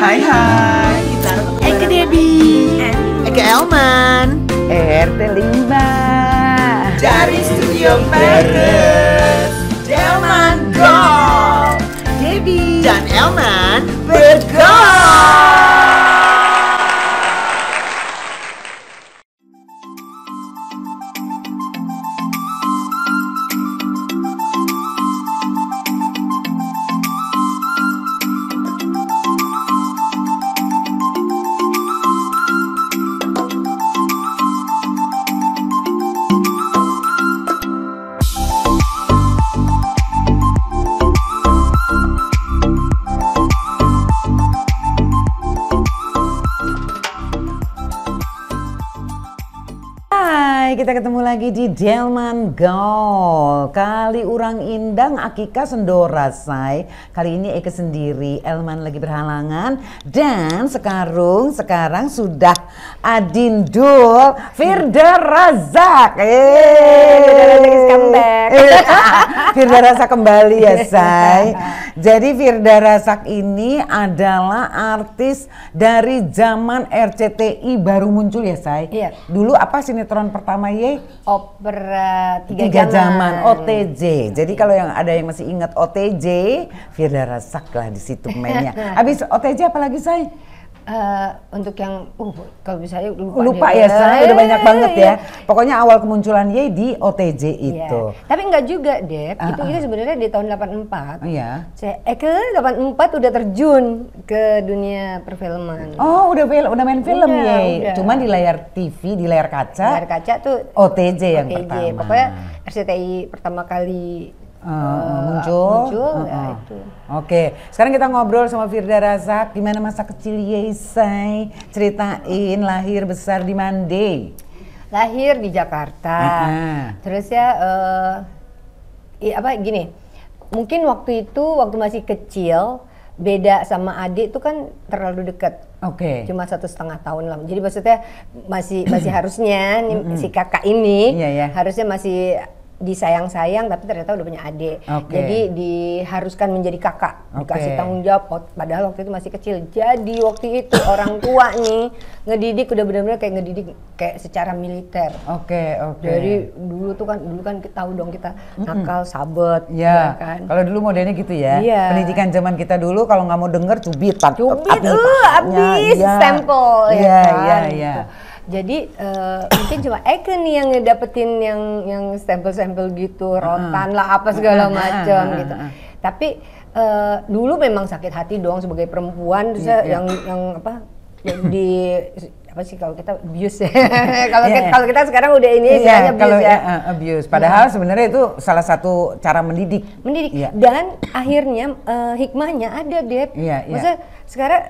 Hai hai, kita Eke Debbie, Eke Elman RT 5 dari Studio Paris. Elman Go, Debbie dan Elman bergol. Kita ketemu lagi di Delman Gaul. Kali urang indang Akika Sendora say. Kali ini Eke sendiri, Elman lagi berhalangan. Dan sekarang sudah Adindul Firda Razak. Firda Razak kembali ya say. Jadi Firda Razak ini adalah artis dari zaman RCTI baru muncul ya say. Iya. Dulu apa sinetron pertama ye? Opera Tiga Zaman OTJ. Jadi kalau yang ada yang masih ingat OTJ, Firda Razak lah di situ mainnya. Habis OTJ apa lagi say? Untuk yang kalau misalnya lupa ya say, udah banyak banget ya. Pokoknya awal kemunculan ye di OTJ itu. Tapi enggak juga Dep, itu sebenarnya di tahun 84. Iya. Eke 84 udah terjun ke dunia perfilman. Oh udah main film ye. Udah. Cuman di layar TV, di layar kaca. Layar kaca tuh OTJ yang pertama. Pokoknya RCTI pertama kali muncul ya itu. Oke, sekarang kita ngobrol sama Firda Razak. Gimana masa kecil Yesay? Ceritain lahir besar di Mande. Lahir di Jakarta. Terus ya gini. Mungkin waktu masih kecil beda sama adik itu kan terlalu dekat. Oke. Cuma 1,5 tahun lah. Jadi maksudnya masih harusnya si kakak ini harusnya masih disayang-sayang tapi ternyata udah punya adik. Jadi diharuskan menjadi kakak, dikasih tanggung jawab padahal waktu itu masih kecil. Jadi waktu itu orang tua nih ngedidik udah benar-benar kayak ngedidik kayak secara militer. Jadi dulu kan tahu dong kita nakal, sabet ya kan. Kalau dulu modelnya gitu ya. Pendidikan zaman kita dulu kalau nggak mau denger cubit abis stempel ya kan. Iya. Jadi mungkin cuma Eke nih yang ngedapetin yang stempel-stempel gitu, rotan lah apa segala macam gitu. Tapi dulu memang sakit hati dong sebagai perempuan, terus yang kalau kita abuse ya. Kalau kita sekarang udah ini istilahnya abuse ya. Abuse. Padahal sebenarnya itu salah satu cara mendidik. Dan akhirnya hikmahnya ada Dep. Maksudnya sekarang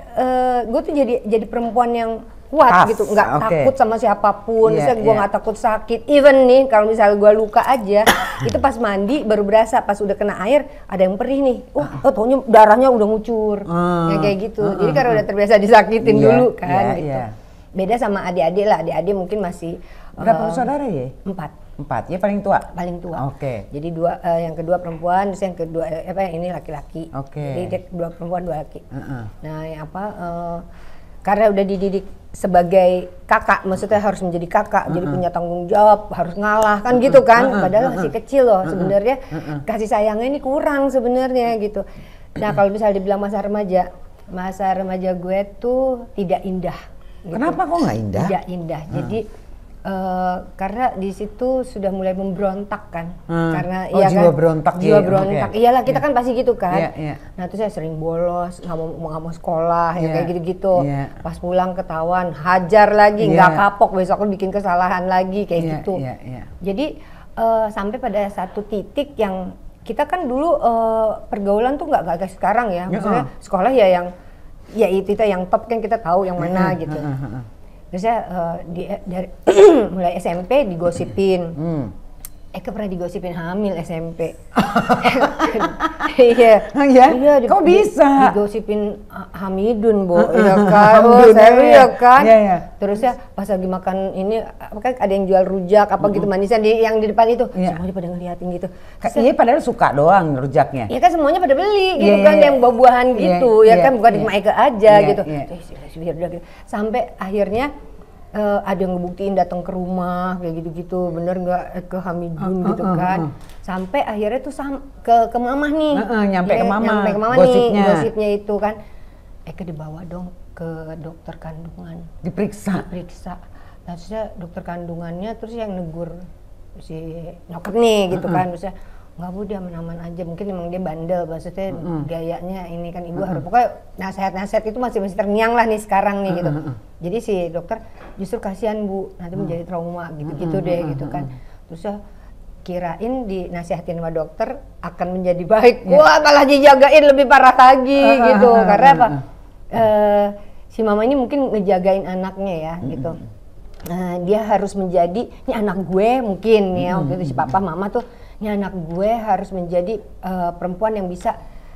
gue tuh jadi perempuan yang kuat gitu, nggak takut sama siapapun. Misalnya gue nggak takut sakit. Even nih kalau misalnya gue luka aja, itu pas mandi baru berasa, pas udah kena air ada yang perih nih. Taunya darahnya udah ngucur, kayak gitu. Jadi karena udah terbiasa disakitin dulu kan, gitu. Beda sama adik-adik lah. Adik-adik mungkin masih berapa saudara ya? 4 ya, paling tua. Jadi yang kedua perempuan, terus yang kedua yang ini laki-laki. Jadi dua perempuan 2 laki. Nah karena udah dididik sebagai kakak, maksudnya harus menjadi kakak, jadi punya tanggung jawab, harus ngalah kan gitu kan, padahal masih kecil loh sebenarnya kasih sayangnya ini kurang sebenarnya gitu. Nah kalau misalnya dibilang masa remaja gue tuh tidak indah. Gitu. Kenapa kok nggak indah? Tidak indah. Jadi karena di situ sudah mulai memberontak kan, karena jiwa berontak. Iyalah kita kan pasti gitu kan. Nah terus saya sering bolos, nggak mau sekolah, kayak gitu-gitu. Pas pulang ketahuan, hajar lagi, nggak kapok, besok bikin kesalahan lagi kayak gitu. Jadi sampai pada satu titik yang kita kan dulu pergaulan tuh nggak kayak sekarang ya. Maksudnya sekolah itu yang top kan kita tahu yang mana gitu. Terus dari mulai SMP digosipin, Eka pernah digosipin hamil SMP. Iya. Iya. Kok bisa? Digosipin Hamidun, Bu. Iya kan. Iya kan. Terus ya pas lagi makan ini kan ada yang jual rujak apa gitu manisan yang di depan itu. Semuanya pada ngeliatin gitu. Iya padahal suka doang rujaknya. Iya kan semuanya pada beli gitu kan yang buah-buahan gitu ya kan bukan cuma Eka aja gitu. Sampai akhirnya ada yang ngebuktiin datang ke rumah kayak gitu-gitu, bener nggak ke Hamidun gitu kan, sampai akhirnya tuh ke mamah nih, nyampe ke mama gosipnya itu kan, Eka dibawa dong ke dokter kandungan, diperiksa, terusnya dokter kandungannya terus yang negur si nyokap nih gitu kan, terusnya nggak Bu dia aman aja, mungkin emang dia bandel, maksudnya gayanya ini kan ibu harus pokoknya nasihat-nasihat itu masih terngiang lah nih sekarang nih gitu. Jadi si dokter justru kasihan Bu nanti menjadi trauma gitu-gitu deh gitu kan. Terus ya kirain dinasihatin sama dokter akan menjadi baik, wah malah dijagain lebih parah lagi gitu. Karena apa? Si mama ini mungkin ngejagain anaknya ya gitu. Dia harus menjadi ini anak gue mungkin ya waktu itu si papa mama tuh ini anak gue harus menjadi perempuan yang bisa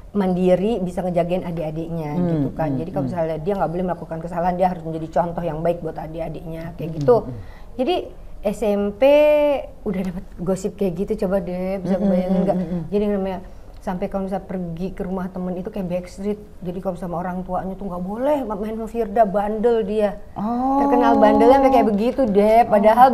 mandiri, bisa ngejagain adik-adiknya gitu kan. Jadi kalau misalnya dia nggak boleh melakukan kesalahan, dia harus menjadi contoh yang baik buat adik-adiknya kayak gitu. Jadi SMP udah dapet gosip kayak gitu, coba deh bisa bayangin nggak? Jadi namanya sampai kalau misalnya pergi ke rumah temen itu kayak backstreet. Jadi kalau sama orang tuanya tuh nggak boleh main sama Firda, bandel dia. Terkenal bandelnya sampai kayak begitu deh. Padahal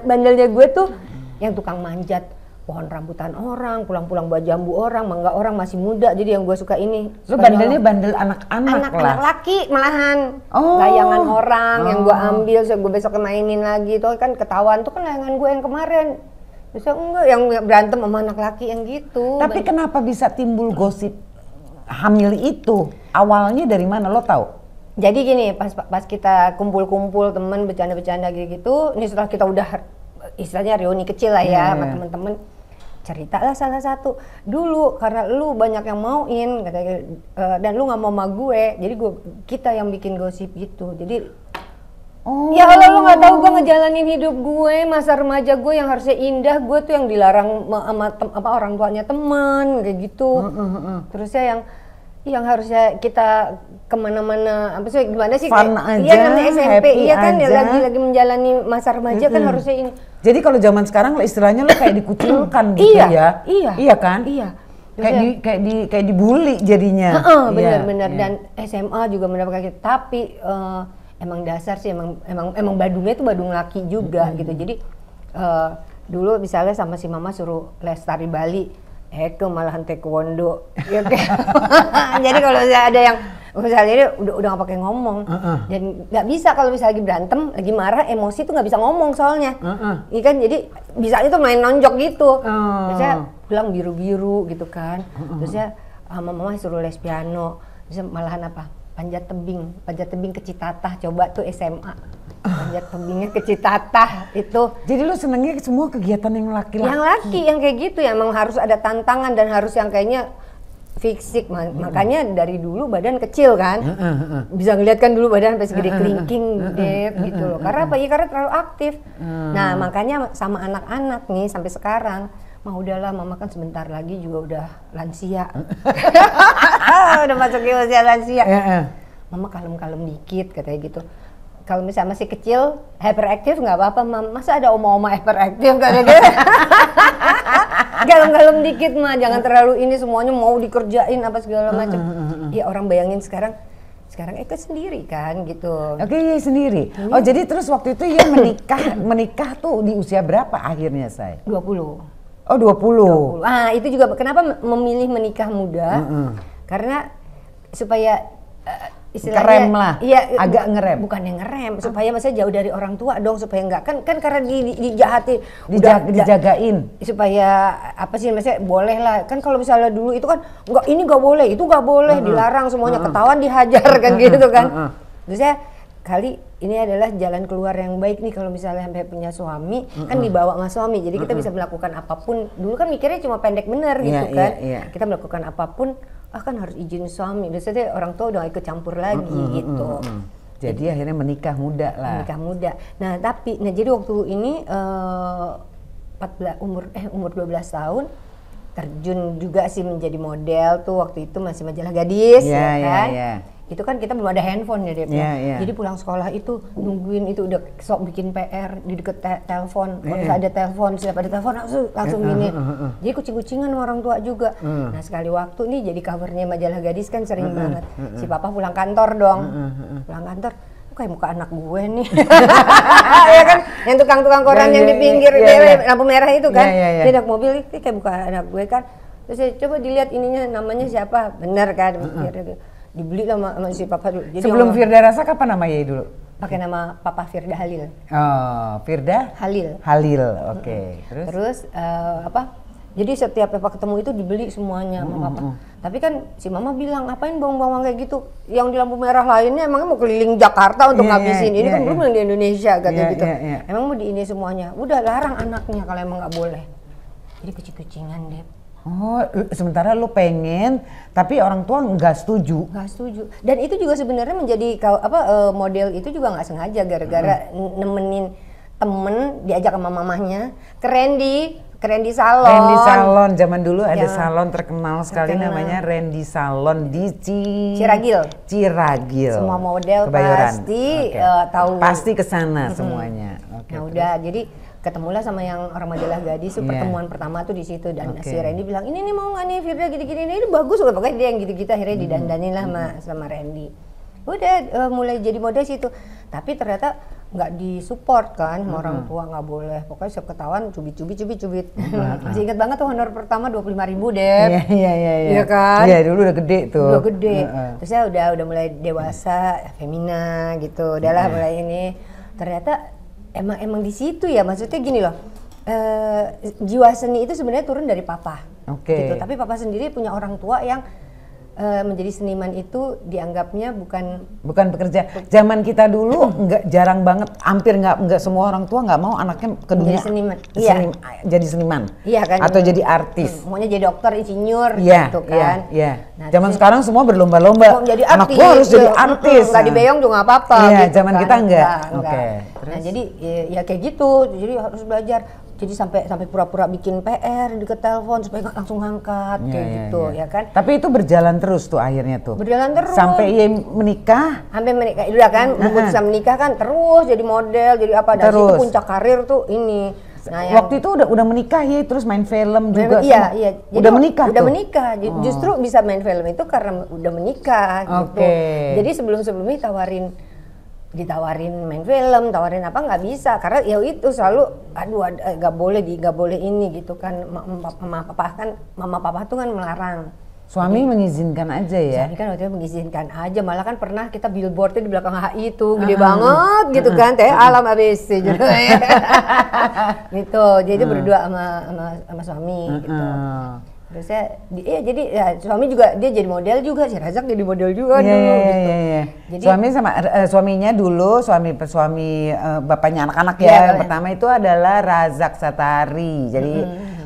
bandelnya gue tuh yang tukang manjat pohon rambutan orang, pulang-pulang bawa jambu orang, mangga orang masih muda. Jadi yang gue suka ini. Lu bandelnya bandel anak-anak lah. Anak laki malahan. Layangan orang yang gue ambil, so gue besok mainin lagi. Tuh kan ketahuan tuh kan layangan gue yang kemarin. Bisa enggak yang berantem sama anak laki yang gitu. Tapi kenapa bisa timbul gosip hamil itu? Awalnya dari mana lo tahu? Jadi gini, pas kita kumpul-kumpul temen bercanda-bercanda gitu, ini setelah kita udah istilahnya reuni kecil lah ya sama temen-temen. Cerita lah salah satu dulu karena lu banyak yang mauin katanya, dan lu nggak mau sama gue, jadi kita yang bikin gosip gitu. Jadi ya Allah lu nggak tahu gue ngejalanin hidup gue masa remaja gue yang harusnya indah, gue tuh yang dilarang sama orang tuanya teman kayak gitu. Terusnya yang harusnya kita kemana-mana apa sih gimana sih fun kayak, aja, iya namanya SMP iya kan aja. lagi menjalani masa remaja kan harusnya ini. Jadi kalau zaman sekarang istilahnya lo kayak dikucilkan gitu ya. Iya kan? Iya. Kayak dibully jadinya. Benar-benar dan SMA juga mendapatkan gitu. Tapi emang dasar sih emang badungnya itu badung laki juga gitu. Jadi dulu misalnya sama si mama suruh les tari Bali, malahan taekwondo. Ya, jadi kalau ada yang misalnya dia udah nggak pakai ngomong dan nggak bisa kalau misalnya lagi berantem, lagi marah, emosi tuh nggak bisa ngomong soalnya. Iya kan, jadi bisa itu main nonjok gitu. Biasanya pulang biru-biru gitu kan. Terusnya sama mama suruh les piano. Terus malahan apa? Panjat tebing ke Citatah, coba tuh SMA. Panjat tebingnya ke Citatah itu. Jadi lu senengnya semua kegiatan yang laki-laki? Yang laki, yang kayak gitu ya, emang harus ada tantangan dan harus yang kayaknya fisik. Makanya dari dulu badan kecil kan. Bisa ngeliat kan dulu badan sampai segede kelingking gitu loh. Karena apa? Ya karena terlalu aktif. Nah makanya sama anak-anak nih sampai sekarang, udahlah mama kan sebentar lagi juga udah lansia. Udah masuk ke usia lansia. Mama kalem-kalem dikit katanya gitu. Kalau misalnya masih kecil, hyperaktif nggak apa-apa, masa ada oma-oma hyperaktif katanya gitu. Kalem-kalem dikit mah, jangan terlalu ini semuanya mau dikerjain apa segala macam. Ya orang bayangin sekarang Eka sendiri kan gitu. Oke, sendiri. Oh jadi terus waktu itu ya menikah tuh di usia berapa akhirnya saya? 20. Oh 20. Ah itu juga kenapa memilih menikah muda? Karena supaya istilahnya ngerem lah, iya, agak ngerem. Bukan yang ngerem, supaya maksudnya jauh dari orang tua dong, supaya enggak kan karena dijahati, dijagain. Supaya apa sih maksudnya boleh lah, kan kalau misalnya dulu itu kan enggak ini enggak boleh, itu enggak boleh, dilarang semuanya, ketahuan dihajar kan gitu kan. Terus ya kali ini adalah jalan keluar yang baik nih kalau misalnya sampai punya suami, kan dibawa sama suami, jadi kita bisa melakukan apapun. Dulu kan mikirnya cuma pendek bener gitu kan, kita melakukan apapun kan harus izin suami, biasanya orang tua udah ikut campur lagi gitu. Jadi akhirnya menikah muda lah. Menikah muda. Nah tapi, jadi waktu ini umur 12 tahun terjun juga sih menjadi model tuh, waktu itu masih majalah Gadis ya kan. Itu kan kita belum ada handphone ya Dep. Jadi pulang sekolah itu nungguin itu udah sok bikin PR di deket telepon. Kalau misalnya ada telepon, siapa ada telepon langsung gini. Jadi kucing-kucingan sama orang tua juga. Nah sekali waktu nih jadi covernya majalah Gadis kan sering banget. Si papa pulang kantor dong. Pulang kantor kayak muka anak gue nih. Ya kan, yang tukang-tukang koran yang di pinggir lampu merah itu kan. Dia naik mobil, ini kayak muka anak gue kan. Terus saya coba dilihat ininya namanya siapa, bener kan. Dibeli lah sama si papa dulu. Jadi sebelum Firda Rasa kapan nama Yai dulu? Pakai nama papa Firda Halil. Oh, Firda? Halil. Oke. Terus jadi setiap papa ketemu itu dibeli semuanya sama papa. Tapi kan si mama bilang, ngapain bawang-bawang kayak gitu? Yang di lampu merah lainnya emangnya mau keliling Jakarta untuk ngabisin. Ini kan belum yang di Indonesia katanya gitu. Emang mau di ini semuanya. Udah larang anaknya kalau emang nggak boleh. Jadi kucing-kucingan deh. Oh, sementara lu pengen, tapi orang tua nggak setuju. Nggak setuju. Dan itu juga sebenarnya menjadi model itu juga nggak sengaja gara-gara nemenin temen diajak sama mamahnya ke Randy Salon. Randy Salon, zaman dulu ada salon terkenal sekali namanya Randy Salon di Ciragil. Semua model Kebayoran. Pasti tahu. Pasti kesana semuanya. Nah udah, jadi ketemulah sama yang orang majalah Gadis, pertemuan pertama tuh di situ dan si Randy bilang ini nih mau nggak nih Firda gini-gini ini bagus, pokoknya dia yang gitu-gitu akhirnya didandanin lah sama Randy. Udah mulai jadi model situ, tapi ternyata nggak disupport kan sama orang tua, nggak boleh, pokoknya siap ketahuan cubit. Masih ingat banget tuh honor pertama 25.000 Dep. Iya kan? Iya dulu udah gede tuh. Udah gede. Terus ya udah mulai dewasa, femina gitu, udahlah mulai ini. Ternyata emang di situ ya, maksudnya gini loh, jiwa seni itu sebenarnya turun dari papa, gitu. Tapi papa sendiri punya orang tua yang menjadi seniman itu dianggapnya bukan pekerja. Zaman kita dulu jarang banget, hampir nggak semua orang tua nggak mau anaknya ke dunia jadi seniman, kan? Atau jadi artis. Maunya jadi dokter, insinyur, gitu kan. Nah, zaman sekarang semua berlomba-lomba. Anak gua harus jadi artis. Nggak dibayang juga nggak apa-apa. Gitu zaman kan? Kita enggak. Nah jadi ya kayak gitu. Jadi harus belajar. Jadi sampai pura-pura bikin PR di telepon supaya nggak langsung ngangkat gitu ya kan. Tapi itu berjalan terus tuh akhirnya tuh. Berjalan terus. Sampai ia menikah. Sampai menikah, udah kan, memutuskan menikah kan terus jadi model, jadi apa. Dan itu puncak karir tuh ini. Nah, waktu itu udah menikah ya, terus main film juga. Iya. Jadi udah menikah. Udah menikah. Justru bisa main film itu karena udah menikah gitu. Jadi sebelumnya ditawarin main film, tawarin apa nggak bisa karena ya itu selalu nggak boleh ini gitu kan. Mama papa tuh kan melarang. Suami mengizinkan aja ya? Suami kan waktu itu mengizinkan aja, malah kan pernah kita billboardnya di belakang HI itu gede banget gitu kan, alam ABC gitu. Jadi berdua sama suami gitu. Terus jadi suami juga dia jadi model juga, si Razak jadi model juga dulu gitu. Jadi suami sama suaminya dulu, suami bapaknya anak-anak ya. Yang pertama itu adalah Razak Satari. Jadi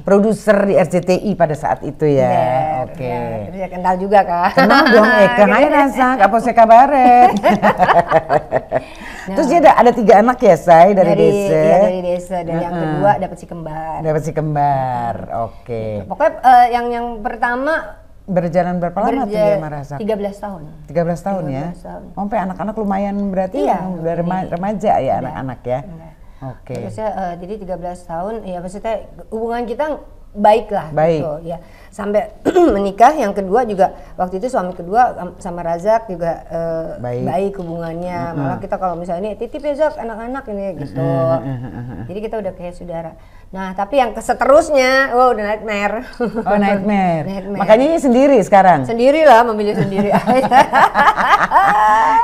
produser di RCTI pada saat itu ya. Terus ya kenal juga kan. Kenal dong, hai Razak, apa saya kabaret. Terus dia ada 3 anak ya, Say, dari desa. Iya, dari desa. Dan yang kedua dapat si kembar. Oke. Pokoknya yang pertama berjalan berapa lama tuh ya sama Razak? 13 tahun. 13 tahun ya? Sampai anak-anak lumayan berarti udah remaja ya anak-anak ya? Oke. Terus jadi 13 tahun, ya maksudnya hubungan kita baik lah gitu ya. Sampai menikah yang kedua juga, waktu itu suami kedua sama Razak juga baik hubungannya. Malah kita kalau misalnya ini titip ya Zak anak-anak ini gitu. Jadi kita udah kayak saudara. Nah tapi yang seterusnya, udah nightmare. Oh nightmare. Makanya ini sendiri sekarang? Sendirilah, memilih sendiri.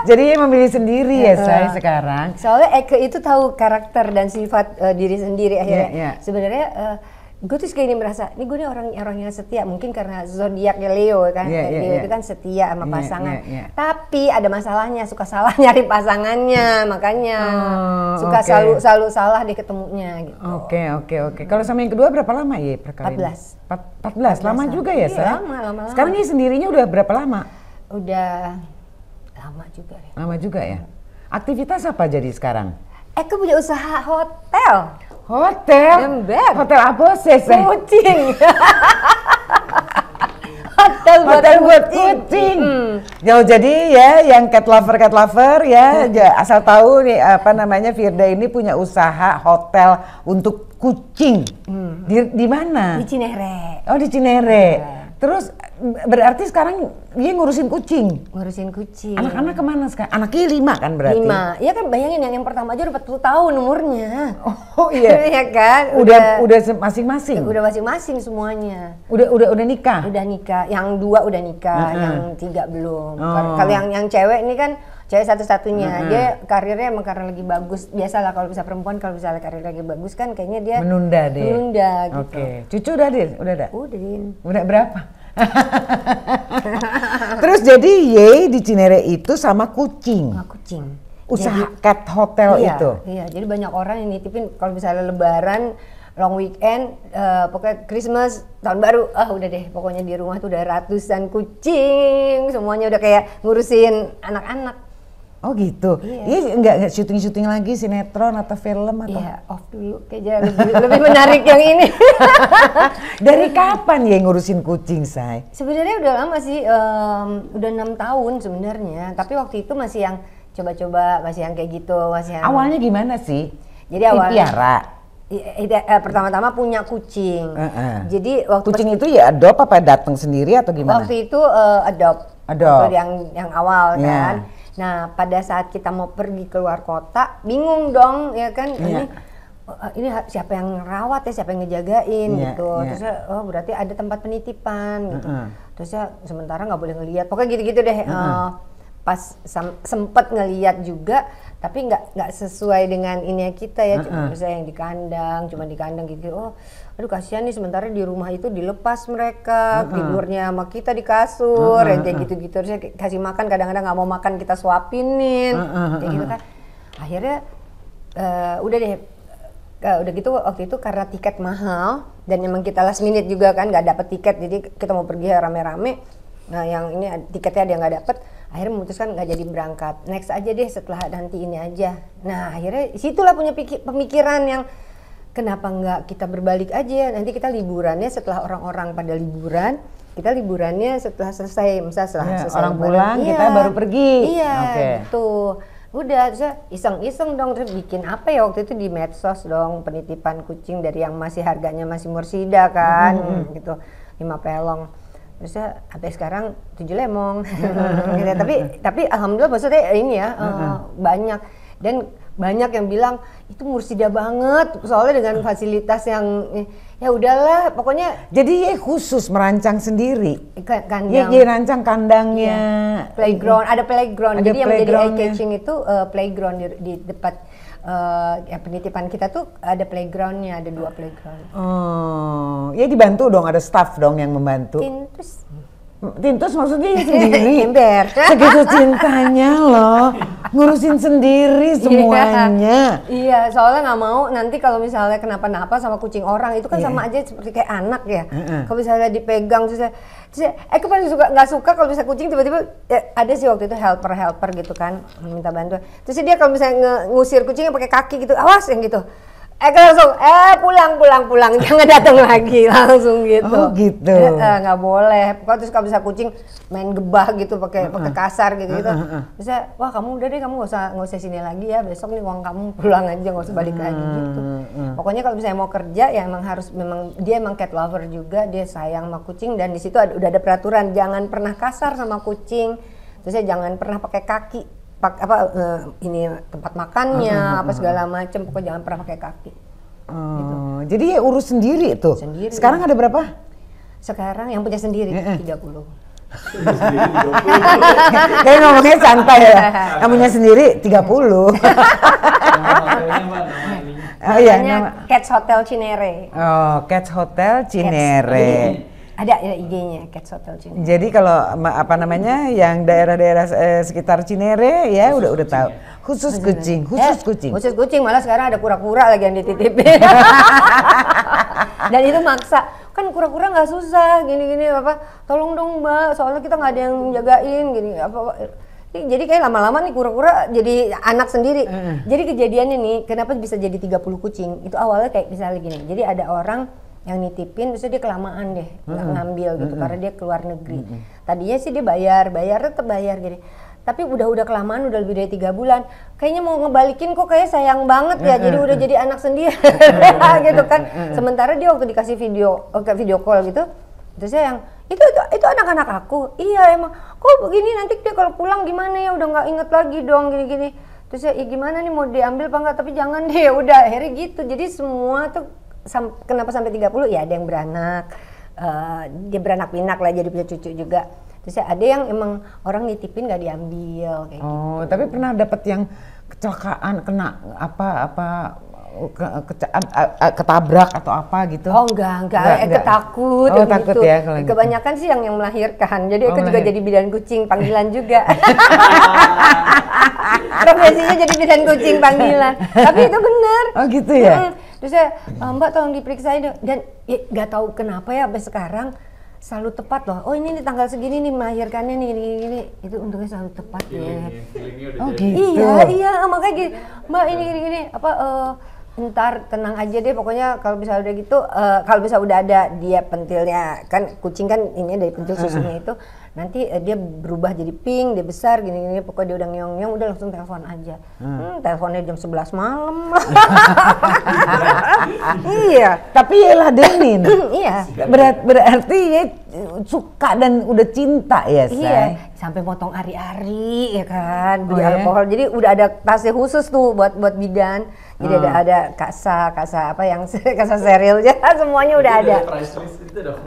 Jadi memilih sendiri ya saya sekarang? Soalnya Eke itu tahu karakter dan sifat diri sendiri akhirnya. Sebenarnya gue tuh kayak ini merasa, nih gue nih orang yang setia, mungkin karena zodiaknya Leo kan, Leo itu kan setia sama pasangan. Tapi ada masalahnya, suka salah nyari pasangannya, makanya suka selalu salah di ketemunya gitu. Oke. Kalau sama yang kedua berapa lama ya perkawin? 14 lama juga ya, Sa? Lama. Sekarang ini sendirinya udah berapa lama? Udah lama juga ya. Lama juga ya. Aktivitas apa jadi sekarang? Eke punya usaha hotel. Hotel? Ember. Hotel apa sih? Kucing. Hotel buat kucing. Jadi ya yang cat lover ya, asal tahu nih apa namanya, Firda ini punya usaha hotel untuk kucing. Di mana? Di Cinere. Oh, di Cinere. Terus berarti sekarang dia ngurusin kucing. Ngurusin kucing. Anak-anak kemana sekarang? Anaknya 5 kan berarti? 5. Iya kan, bayangin yang pertama aja udah 40 tahun umurnya. Oh iya. Iya kan? Udah masing-masing. Udah masing-masing semuanya. Udah nikah. Udah nikah. Yang 2 udah nikah, yang 3 belum. Kalau yang cewek ini kan cewek satu-satunya. Dia karirnya emang karena lagi bagus. Biasalah kalau bisa perempuan, kalau misalnya karir lagi bagus kan kayaknya dia menunda gitu. Oke. Cucu udah Din? Udah ada? Udah berapa? Terus jadi Ye di Cinere itu sama kucing. Usaha cat hotel itu. Iya, jadi banyak orang yang nitipin kalau misalnya lebaran, long weekend, pokoknya Christmas, tahun baru, udah deh, pokoknya di rumah tuh udah ratusan kucing, semuanya udah kayak ngurusin anak-anak. Oh gitu. Iya, enggak syuting lagi sinetron atau film atau? Iya, off dulu kayaknya lebih menarik yang ini. Dari kapan ya ngurusin kucing, Say? Sebenarnya udah lama sih, udah 6 tahun sebenarnya. Tapi waktu itu masih yang coba-coba, masih yang kayak gitu, masih yang... Awalnya gimana sih? Jadi awalnya piara. Pertama-tama punya kucing. Jadi waktu kucing itu ya adopt apa datang sendiri atau gimana? Waktu itu adopt. Yang awal kan. Nah, pada saat kita mau pergi keluar kota, bingung dong, ya kan? Ini siapa yang ngerawat ya, siapa yang ngejagain gitu. Terus berarti ada tempat penitipan gitu. Terus sementara nggak boleh ngelihat. Pokoknya gitu-gitu deh. Pas sempet ngelihat juga, tapi nggak sesuai dengan ini kita ya. Cuma misalnya yang cuma di kandang gitu. Aduh kasihan nih, sementara di rumah itu dilepas mereka, tidurnya sama kita di kasur, yang kayak gitu-gitu. Terus kasih makan, kadang-kadang nggak mau makan kita suapinin, kayak gitu kan. Akhirnya udah deh, udah gitu waktu itu karena tiket mahal dan emang kita last minute juga kan, nggak dapet tiket, jadi kita mau pergi rame-rame. Nah yang ini tiketnya ada yang nggak dapet, akhirnya memutuskan nggak jadi berangkat. Next aja deh setelah nanti ini aja. Nah akhirnya situlah punya pemikiran yang kenapa nggak kita berbalik aja, nanti kita liburannya setelah orang-orang pada liburan, kita liburannya setelah selesai, misalnya setelah selesai orang pulang, kita baru pergi. Iya, gitu. Udah, terus iseng-iseng dong, terus bikin apa ya waktu itu di medsos dong, penitipan kucing dari yang masih harganya masih Mursida kan, gitu, 5 pelong. Terus sampai sekarang 7 lemong. Gitu. Tapi alhamdulillah maksudnya ini ya, banyak. Dan banyak yang bilang itu Mursida banget, soalnya dengan fasilitas yang ya udahlah pokoknya. Jadi ya khusus merancang sendiri kandang. Ya rancang kandangnya, playground, ada playground. Jadi yang menjadi eye catching itu playground di depan penitipan kita tuh ada playgroundnya, ada 2 playground. Oh, ya dibantu dong, ada staff dong yang membantu. Tintus maksudnya sendiri. Ember. Segitu cintanya loh, ngurusin sendiri semuanya. Iya, soalnya nggak mau nanti kalau misalnya kenapa-napa sama kucing orang itu kan sama aja seperti kayak anak ya. Kalau misalnya dipegang terus paling nggak suka kalau misalnya kucing tiba-tiba ada sih waktu itu helper gitu kan minta bantuan. Terus dia kalau misalnya ngusir kucingnya pakai kaki gitu, awas yang gitu. Langsung pulang jangan datang lagi, langsung gitu. Oh gitu. Nggak boleh. Terus kalau bisa kucing main gebah gitu pakai kasar gitu. Terus wah kamu udah deh, kamu nggak usah sini lagi ya, besok nih uang kamu pulang aja, nggak usah balik lagi gitu. Pokoknya kalau misalnya mau kerja ya dia emang cat lover juga, dia sayang sama kucing, dan di situ udah ada peraturan jangan pernah kasar sama kucing. Terus jangan pernah pakai kaki. Ini tempat makannya apa segala macam, pokoknya jangan pernah pakai kaki. Gitu. Jadi ya urus sendiri tuh. Sendiri. Sekarang ada berapa? Sekarang yang punya sendiri 30. Kayak ngomongnya santai ya. Yang punya sendiri 30. Oh iya, Cats Hotel Cinere. Oh, Cats Hotel Cinere. Ada IG-nya Cats Hotel Cinere. Jadi kalau yang daerah-daerah sekitar Cinere ya udah tahu. Khusus kucing. Khusus kucing, malah sekarang ada kura-kura lagi yang dititipin. Dan itu maksa. Kan kura-kura nggak susah, gini-gini tolong dong Mbak, soalnya kita nggak ada yang jagain gini Jadi kayak lama-lama nih kura-kura jadi anak sendiri. Jadi kejadiannya nih, kenapa bisa jadi 30 kucing? Itu awalnya kayak misalnya gini. Jadi ada orang yang nitipin, terus dia kelamaan deh ngambil gitu karena dia keluar negeri. Tadinya sih dia bayar tetap bayar gitu. Tapi udah kelamaan, udah lebih dari 3 bulan. Kayaknya mau ngebalikin kok kayak sayang banget ya. Jadi udah jadi anak sendiri gitu kan. Sementara dia waktu dikasih video call gitu, terus saya yang itu anak-anak aku. Iya emang. Kok begini nanti dia kalau pulang gimana ya, udah nggak inget lagi dong gini-gini. Terus ya gimana nih mau diambil apa enggak, tapi jangan deh, udah akhirnya gitu. Jadi semua tuh kenapa sampai 30 ya, ada yang beranak, dia beranak pinak lah, jadi punya cucu juga. Terus ya ada yang emang orang nitipin nggak diambil kayak gitu. Tapi pernah dapat yang kecelakaan, kena ketabrak atau apa gitu? Enggak, ketakut takut gitu. Ya kalau kebanyakan gitu. Sih yang melahirkan. Jadi aku juga jadi bidan kucing panggilan juga. Profesinya jadi bidan kucing panggilan. Tapi itu benar. Oh gitu ya. Terus saya, Mbak tolong diperiksain dong. Dan nggak tahu kenapa ya sampai sekarang selalu tepat loh. Oh ini nih tanggal segini nih melahirkannya nih gini. Itu untungnya selalu tepat ya. Oh gitu. Iya makanya gini. Mbak ini gini apa ntar tenang aja deh, pokoknya kalau bisa udah gitu, kalau bisa udah ada dia pentilnya, kan kucing kan ini dari pentil susunya itu, nanti dia berubah jadi pink, dia besar gini-gini, pokoknya dia udah ngeong-ngeong, udah langsung telepon aja. Teleponnya jam 11 malam. Iya. Tapi ya ladenin. Iya. Berarti ya suka dan udah cinta ya, Say? Iya. Sampai potong ari-ari ya kan, beli alkohol. Jadi udah ada tasnya khusus tuh buat bidan. Jadi ada kasa apa yang kasa steril ya, semuanya udah ada. Price list itu dong.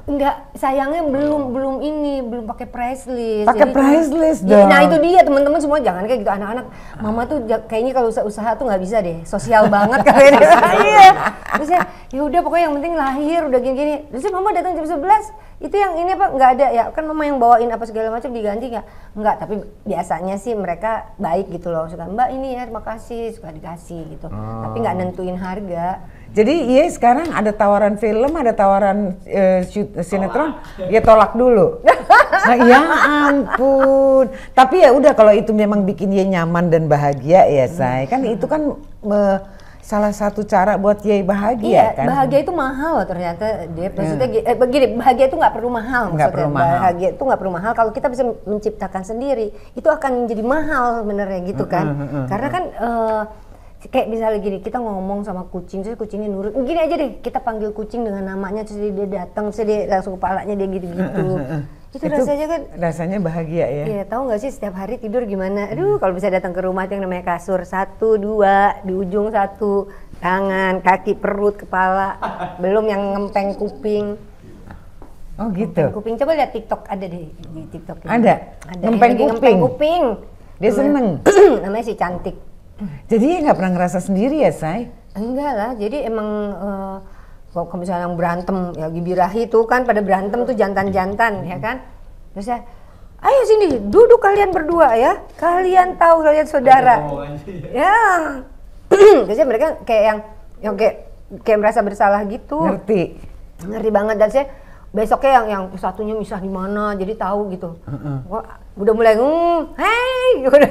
Enggak, sayangnya belum pakai price list. Pakai price list dong. Nah itu dia teman-teman semua, jangan kayak gitu anak-anak. Mama tuh kayaknya kalau usaha tuh nggak bisa deh, sosial banget kalian. Iya. Terus ya udah pokoknya yang penting lahir udah gini-gini. Terus mama datang jam 11. Itu yang ini apa nggak ada ya, kan mama yang bawain apa segala macam diganti nggak, tapi biasanya sih mereka baik gitu loh, suka Mbak ini ya terima kasih, suka dikasih gitu, tapi nggak nentuin harga. Jadi iya sekarang ada tawaran film, ada tawaran sinetron, dia tolak dulu. Nah, ya ampun. Tapi ya udah kalau itu memang bikin dia nyaman dan bahagia ya, Say. Kan itu kan salah satu cara buat dia bahagia kan. Bahagia itu mahal ternyata dia. Maksudnya begini, bahagia itu nggak perlu mahal maksudnya. Bahagia itu nggak perlu mahal kalau kita bisa menciptakan sendiri. Itu akan menjadi mahal sebenarnya gitu kan. Karena kan kayak misalnya gini, kita ngomong sama kucing, terus kucingnya nurut. Gini aja deh, kita panggil kucing dengan namanya, terus dia datang, terus dia langsung kepalanya dia gitu-gitu. Itu rasanya kan. Rasanya bahagia ya. Iya, tahu nggak sih setiap hari tidur gimana? Aduh, kalau bisa datang ke rumah itu yang namanya kasur 1, 2, di ujung 1, tangan, kaki, perut, kepala, belum yang ngempeng kuping. Oh gitu. Ngempeng kuping, coba lihat TikTok, ada deh di TikTok. Ada. Ngempeng kuping. Dia seneng. Namanya si Cantik. Jadi ya nggak pernah ngerasa sendiri ya, Say? Enggak lah, jadi emang kalau misalnya yang berantem, ya Gibirahi tuh kan pada berantem tuh jantan-jantan ya kan. Terus ya, ayo sini duduk kalian berdua ya, kalian tahu kalian saudara. Ya, terus mereka kayak yang kayak merasa bersalah gitu. Ngerti banget, dan saya besoknya yang satunya misah di mana, jadi tahu gitu. Udah mulai hey, udah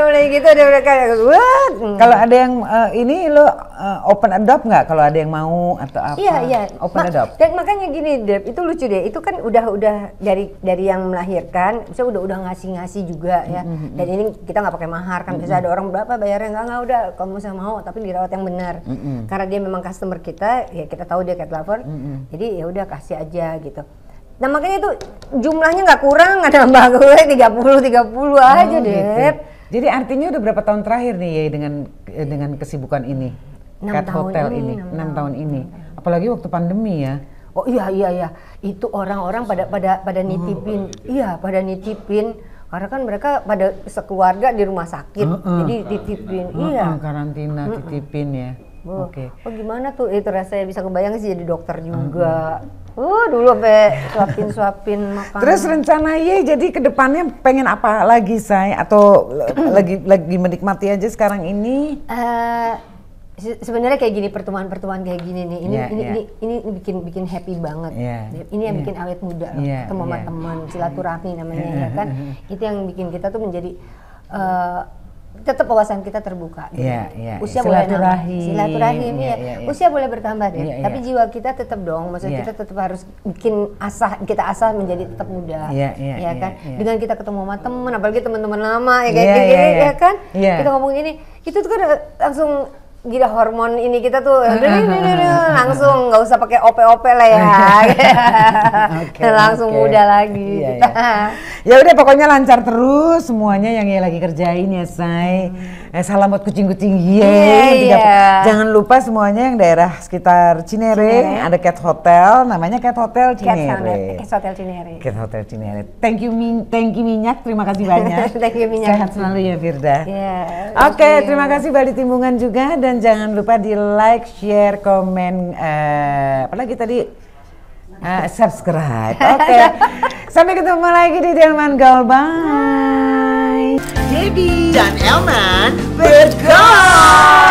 mulai gitu, udah kayak what? Kalau ada yang ini lo open adopt nggak? Kalau ada yang mau atau apa? Iya. Open adopt. Dan makanya gini, Dep, itu lucu deh. Itu kan udah dari yang melahirkan, bisa udah ngasih juga ya. Dan ini kita nggak pakai mahar kan. Bisa ada orang berapa bayarnya nggak udah. Kalau misalnya mau, tapi dirawat yang benar. Karena dia memang customer kita, ya kita tahu dia cat lover. Jadi ya udah kasih aja gitu. Nah makanya itu jumlahnya nggak kurang, ada nambah gue 30 aja deh. Gitu. Jadi artinya udah berapa tahun terakhir nih ya dengan kesibukan ini? 6 Cat tahun Hotel ini, ini, 6 tahun ini. Apalagi waktu pandemi ya. Oh iya. Itu orang-orang pada nitipin. Iya, pada nitipin. Karena kan mereka pada sekeluarga di rumah sakit. Jadi titipin. Iya. Karantina titipin ya. Oke. Oh gimana tuh itu rasanya, bisa kebayang sih jadi dokter juga. Dulu sampai suapin makanan. Terus rencana jadi kedepannya pengen apa lagi, Say? Atau lagi menikmati aja sekarang ini? Sebenarnya kayak gini, pertemuan-pertemuan kayak gini nih, ini bikin happy banget. Ini yang bikin awet muda, ketemu sama teman, silaturahmi namanya ya kan. Itu yang bikin kita tuh menjadi tetap wawasan kita terbuka. Usia silaturahim, usia boleh bertambah deh, tapi jiwa kita tetap dong. Maksudnya kita tetap harus kita asah menjadi tetap muda, ya kan. Dengan kita ketemu sama teman, apalagi teman-teman lama ya kayak gini, ya kan. Kita ngomong ini, itu tuh kan langsung gila hormon ini kita tuh langsung nggak usah pakai OP lah ya. Langsung muda lagi. Ya udah pokoknya lancar terus semuanya yang lagi kerjain ya Say. Salam buat kucing-kucing Jangan lupa semuanya yang daerah sekitar Cinere, ada Cat Hotel, namanya Cat Hotel Cinere. Cat Hotel Cinere. Thank you Minyak, terima kasih banyak. Thank you Minyak. Sehat selalu ya Firda. Oke, terima kasih Bali Timbungan juga. Dan jangan lupa di like, share, komen, apalagi tadi subscribe. Oke. Sampai ketemu lagi di Delman Gaul. Bye. Debbie dan Elman bergaul.